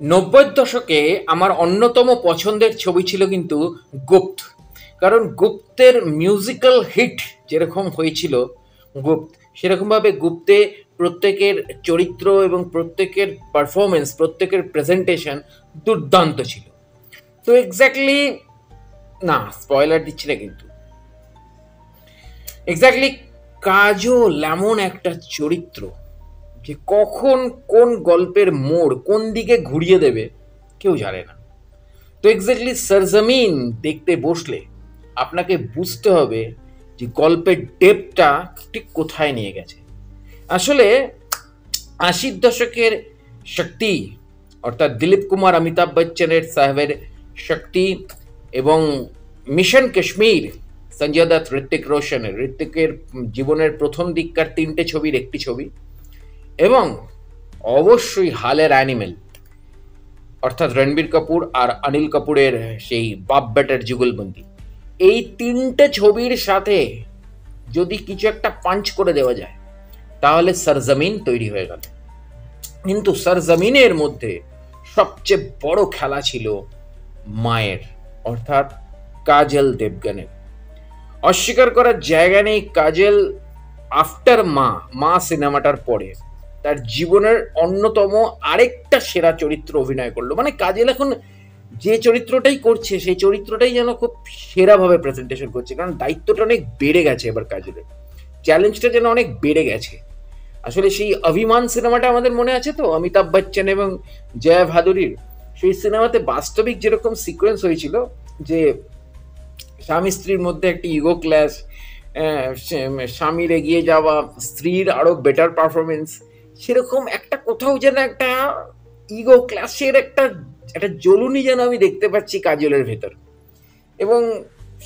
নব্বইয়ের দশকে আমার অন্যতম পছন্দের ছবি ছিল কিন্তু গুপ্ত। কারণ গুপ্তের মিউজিক্যাল হিট যেরকম হয়েছিল গুপ্ত, সেরকমভাবে গুপ্তে প্রত্যেকের চরিত্র এবং প্রত্যেকের পারফরমেন্স, প্রত্যেকের প্রেজেন্টেশন দুর্দান্ত ছিল। তো এক্স্যাক্টলি, না স্পয়লার দিচ্ছি না কিন্তু, এক্স্যাক্টলি কাজল এমন একটা চরিত্র যে কখন কোন গল্পের মোড় কোন দিকে ঘুরিয়ে দেবে কেউ জানে না। তো এক্স্যাক্টলি সরজমিন দেখতে বসলে আপনাকে বুঝতে হবে যে গল্পের ডেপটা ঠিক কোথায় নিয়ে গেছে। আসলে ৮০ দশকের শক্তি, অর্থাৎ দিলীপ কুমার অমিতাভ বচ্চনের সাহেবের শক্তি, এবং মিশন কাশ্মীর সঞ্জয় দত্ত ঋত্বিক রোশনের, ঋত্বিকের জীবনের প্রথম দিককার ৩টে ছবির একটি ছবি, এবং অবশ্যই হালের অ্যানিমেল অর্থাৎ রণবীর কাপুর আর অনিল কাপুরের সেই বাপ বেটার যুগলবন্দি, এই ৩টে ছবির সাথে যদি কিছু একটা পাঞ্চ করে দেওয়া যায় তাহলে সরজমিন তৈরি হয়ে গেল। কিন্তু সরজমিনের মধ্যে সবচেয়ে বড় খেলা ছিল মায়ের, অর্থাৎ কাজল দেবগনের। অস্বীকার করার জায়গা নেই, কাজল আফটার মা সিনেমাটার পরে তার জীবনের অন্যতম আরেকটা সেরা চরিত্র অভিনয় করলো। মানে কাজল এখন যে চরিত্রটাই করছে সেই চরিত্রটাই যেন খুব সেরাভাবে প্রেজেন্টেশন করছে, কারণ দায়িত্বটা অনেক বেড়ে গেছে এবার কাজলের, চ্যালেঞ্জটা যেন অনেক বেড়ে গেছে। আসলে সেই অভিমান সিনেমাটা আমাদের মনে আছে তো, অমিতাভ বচ্চন এবং জয়া ভাদুরীর। সেই সিনেমাতে বাস্তবিক যেরকম সিকোয়েন্স হয়েছিল যে স্বামী স্ত্রীর মধ্যে একটা ইগো ক্ল্যাশ, স্বামীর এগিয়ে যাওয়া, স্ত্রীর আরো বেটার পারফরমেন্স, সেরকম একটা কোথাও যেন একটা ইগো ক্ল্যাশের একটা একটা জ্বলুনি যেন আমি দেখতে পাচ্ছি কাজলের ভেতর। এবং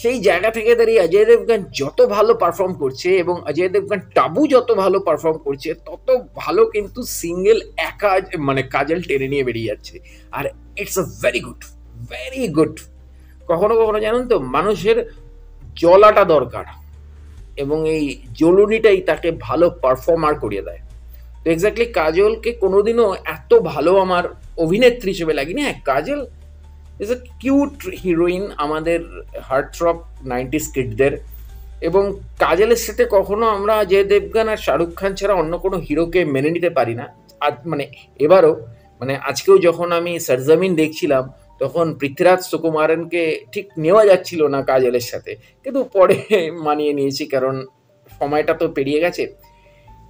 সেই জায়গা থেকে দাঁড়িয়ে অজয় দেবগন যত ভালো পারফর্ম করছে এবং অজয় দেবগন টাবু যত ভালো পারফর্ম করছে তত ভালো কিন্তু সিঙ্গেল একা মানে কাজল টেনে নিয়ে বেরিয়ে যাচ্ছে। আর it's a very good, very good. কখনো কখনো জানেন তো, মানুষের জ্বলাটা দরকার এবং এই জ্বলুনিটাই তাকে ভালো পারফর্মার করিয়ে দেয়। তো এক্স্যাক্টলি কাজলকে কোনোদিনও এত ভালো আমার অভিনেত্রী হিসেবে লাগেনি। হ্যাঁ, কাজল ইজ এ কিউট হিরোইন আমাদের হার্টথ্রব 90s কিডদের, এবং কাজলের সাথে কখনো আমরা অজয় দেবগন আর শাহরুখ খান ছাড়া অন্য কোনো হিরোকে মেনে নিতে পারি না। আজ মানে এবারও মানে আজকেও যখন আমি সরজমিন দেখছিলাম তখন পৃথ্বীরাজ সুকুমারনকে ঠিক নেওয়া যাচ্ছিল না কাজলের সাথে, কিন্তু পরে মানিয়ে নিয়েছি কারণ সময়টা তো পেরিয়ে গেছে।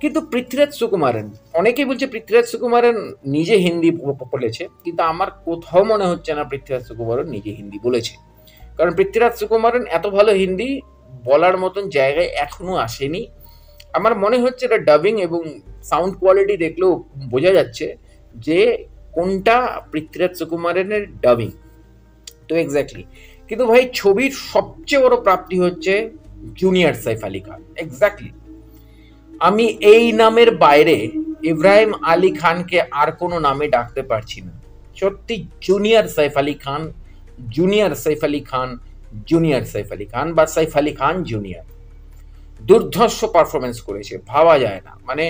কিন্তু পৃথ্বীরাজ সুকুমারন, অনেকেই বলছে পৃথ্বীরাজ সুকুমারন নিজে হিন্দি বলেছে, কিন্তু আমার কোথাও মনে হচ্ছে না পৃথ্বীরাজ সুকুমারন নিজে হিন্দি বলেছে। কারণ পৃথ্বীরাজ সুকুমারন এত ভালো হিন্দি বলার মতন জায়গায় এখনো আসেনি। আমার মনে হচ্ছে এটা ডাবিং এবং সাউন্ড কোয়ালিটি দেখলেও বোঝা যাচ্ছে যে কোনটা পৃথ্বীরাজ সুকুমারনের ডাবিং। তো এক্স্যাক্টলি, কিন্তু ভাই ছবির সবচেয়ে বড় প্রাপ্তি হচ্ছে জুনিয়র সাইফ আলী খান। এক্স্যাক্টলি, আমি এই নামের বাইরে ইব্রাহিম আলী খানকে আর কোনো নামে ডাকতে পারছি না। সত্যি junior Saif Ali Khan, junior Saif Ali Khan, junior Saif Ali Khan বা সাইফ আলী খান জুনিয়র দুর্ধর্ষ পারফরমেন্স করেছে, ভাবা যায় না। মানে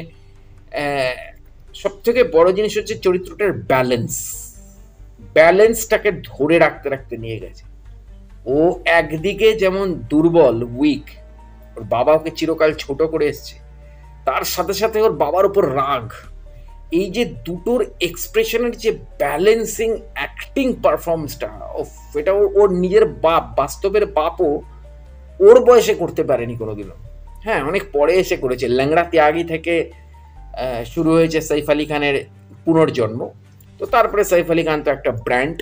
সব থেকে বড় জিনিস হচ্ছে চরিত্রটার ব্যালেন্স, ব্যালেন্সটাকে ধরে রাখতে রাখতে নিয়ে গেছে। ও একদিকে যেমন দুর্বল, উইক, ওর বাবা ওকে চিরকাল ছোট করে এসছে, তার সাথে সাথে ওর বাবার উপর রাগ, এই যে দুটোর এক্সপ্রেশনের যে ব্যালেন্সিং অ্যাক্টিং পারফরমেন্সটা, এটা ওর নিজের বাপ, বাস্তবের বাপও ওর বয়সে করতে পারেনি কোনোদিনও। হ্যাঁ, অনেক পরে এসে করেছে, ল্যাংড়া ত্যাগী থেকে শুরু হয়েছে সাইফ আলী খানের পুনর্জন্ম। তো তারপরে সাইফ আলী খান তো একটা ব্র্যান্ড,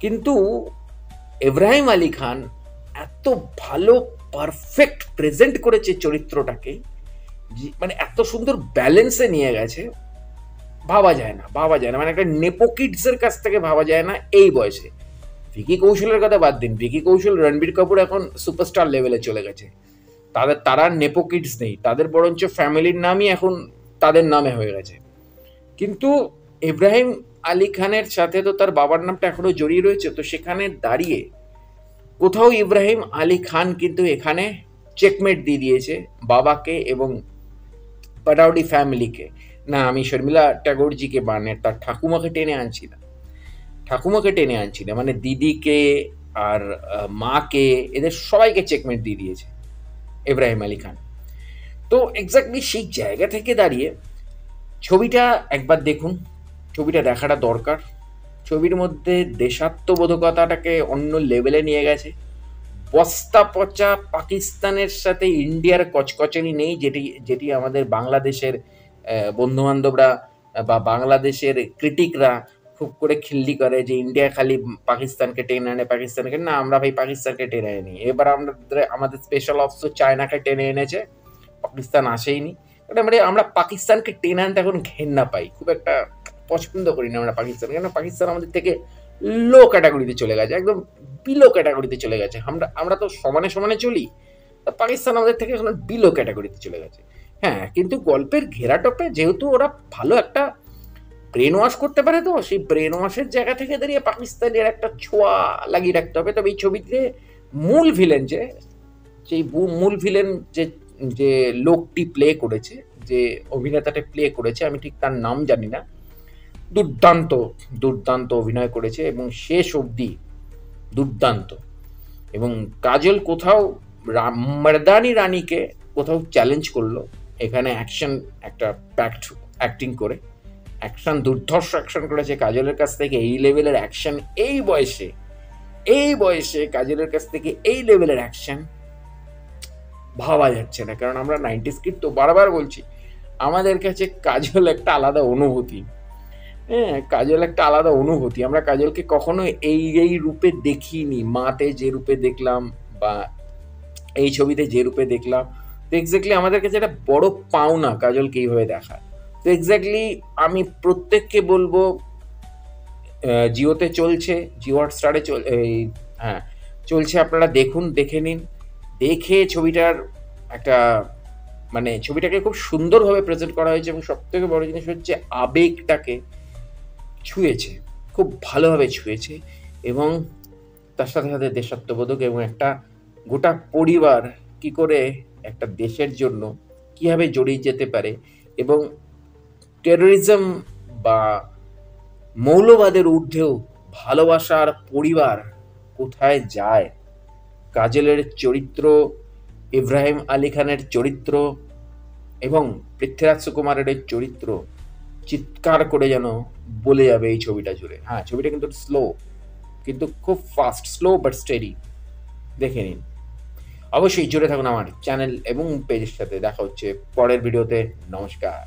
কিন্তু ইব্রাহিম আলী খান এত ভালো পারফেক্ট প্রেজেন্ট করেছে চরিত্রটাকে, মানে এত সুন্দর ব্যালেন্সে নিয়ে গেছে, ভাবা যায় না, ভাবা যায় না। মানে একটা নেপো কিডসের কাছ থেকে ভাবা যায় না এই বয়সে। ভিকি কৌশলের কথা বাদ দিন, ভিকি কৌশল, রণবীর কাপুর এখন সুপারস্টার লেভেলে চলে গেছে, তারা নেপো কিডস নেই, তাদের বরঞ্চ ফ্যামিলির নামই এখন তাদের নামে হয়ে গেছে। কিন্তু ইব্রাহিম আলী খানের সাথে তো তার বাবার নামটা এখনো জড়িয়ে রয়েছে, তো সেখানে দাঁড়িয়ে কোথাও ইব্রাহিম আলী খান কিন্তু এখানে চেকমেট দিয়ে দিয়েছে বাবাকে এবং পাটাউডি ফ্যামিলিকে। না, আমি শর্মিলা ট্যাগোরজিকে মানে তার ঠাকুমাকে টেনে আনছি না, ঠাকুমাকে টেনে আনছি না, মানে দিদিকে আর মাকে, এদের সবাইকে চেকমেট দিয়ে দিয়েছে ইব্রাহিম আলী খান। তো এক্স্যাক্টলি সেই জায়গা থেকে দাঁড়িয়ে ছবিটা একবার দেখুন, ছবিটা দেখাটা দরকার। ছবির মধ্যে দেশাত্মবোধকতাটাকে অন্য লেভেলে নিয়ে গেছে। বস্তা পচা পাকিস্তানের সাথে ইন্ডিয়ার কচকচানি নেই, যেটি যেটি আমাদের বাংলাদেশের বন্ধুবান্ধবরা বা বাংলাদেশের ক্রিটিকরা খুব করে খিল্লি করে যে ইন্ডিয়া খালি পাকিস্তানকে টেনে আনে, পাকিস্তানকে না, আমরা ভাই পাকিস্তানকে টেনে আনি। এবার আমাদের স্পেশাল অফিসার চায়নাকে টেনে এনেছে, পাকিস্তান আসেইনি। মানে আমরা পাকিস্তানকে টেনে আনতে এখন ঘেন্না পাই, খুব একটা পছন্দ করি না আমরা পাকিস্তান, কেন পাকিস্তান আমাদের থেকে লো ক্যাটাগরিতে চলে গেছে, একদম বিলো ক্যাটাগরিতে চলে গেছে। আমরা তো সমানে সমানে চলি, তা পাকিস্তান আমাদের থেকে এখন বিলো ক্যাটাগরিতে চলে গেছে। হ্যাঁ, কিন্তু গল্পের ঘেরাটপে যেহেতু ওরা ভালো একটা ব্রেন ওয়াশ করতে পারে, তো সেই ব্রেন ওয়াশের জায়গা থেকে দাঁড়িয়ে পাকিস্তানের একটা ছোঁয়া লাগিয়ে রাখতে হবে। তবে এই ছবিতে মূল ভিলেন সেই মূল ভিলেন যে যে লোকটি প্লে করেছে, যে অভিনেতাটা প্লে করেছে, আমি ঠিক তার নাম জানি না, দুর্দান্ত দুর্দান্ত অভিনয় করেছে এবং শেষ অবধি দুর্দান্ত। এবং কাজল কোথাও মর্দানি রানীকে কোথাও চ্যালেঞ্জ করলো এখানে অ্যাকশন, একটা প্যাক্ট অ্যাক্টিং করে অ্যাকশন, দুর্ধর্ষ অ্যাকশন করেছে কাজলের কাছ থেকে। এই লেভেলের অ্যাকশন এই বয়সে কাজলের কাছ থেকে এই লেভেলের অ্যাকশন ভাবা যাচ্ছে না। কারণ আমরা 90s কিড, তো বারবার বলছি, আমাদের কাছে কাজল একটা আলাদা অনুভূতি। হ্যাঁ, কাজল একটা আলাদা অনুভূতি। আমরা কাজলকে কখনো এই রূপে দেখিনি, মাতে যে রূপে দেখলাম বা এই ছবিতে যে রূপে দেখলাম। তো এক্স্যাক্টলি আমাদের কাছে একটা বড় পাওনা কাজলকে এইভাবে দেখা। তো এক্স্যাক্টলি আমি প্রত্যেককে বলবো, জিওতে চলছে, জিও হটস্টারে হ্যাঁ চলছে, আপনারা দেখুন, দেখে নিন। দেখে ছবিটার একটা মানে ছবিটাকে খুব সুন্দরভাবে প্রেজেন্ট করা হয়েছে এবং সবথেকে বড় জিনিস হচ্ছে আবেগটাকে ছুঁয়েছে, খুব ভালোভাবে ছুঁয়েছে। এবং তার সাথে সাথে দেশাত্মবোধক এবং একটা গোটা পরিবার কি করে একটা দেশের জন্য কীভাবে জড়িয়ে যেতে পারে এবং টেরোরিজম বা মৌলবাদের ঊর্ধ্বেও ভালোবাসার পরিবার কোথায় যায়। কাজলের চরিত্র, ইব্রাহিম আলী খানের চরিত্র এবং পৃথ্বীরাজ সুকুমারের চরিত্র চিৎকার করে যেন বলে যাবে এই ছবিটা জুড়ে। হ্যাঁ, ছবিটা কিন্তু স্লো, কিন্তু খুব ফাস্ট, স্লো বাট স্টেডি। দেখে নিন। অবশ্যই জুড়ে থাকুন আমার চ্যানেল এবং পেজের সাথে। দেখা হচ্ছে পরের ভিডিওতে। নমস্কার।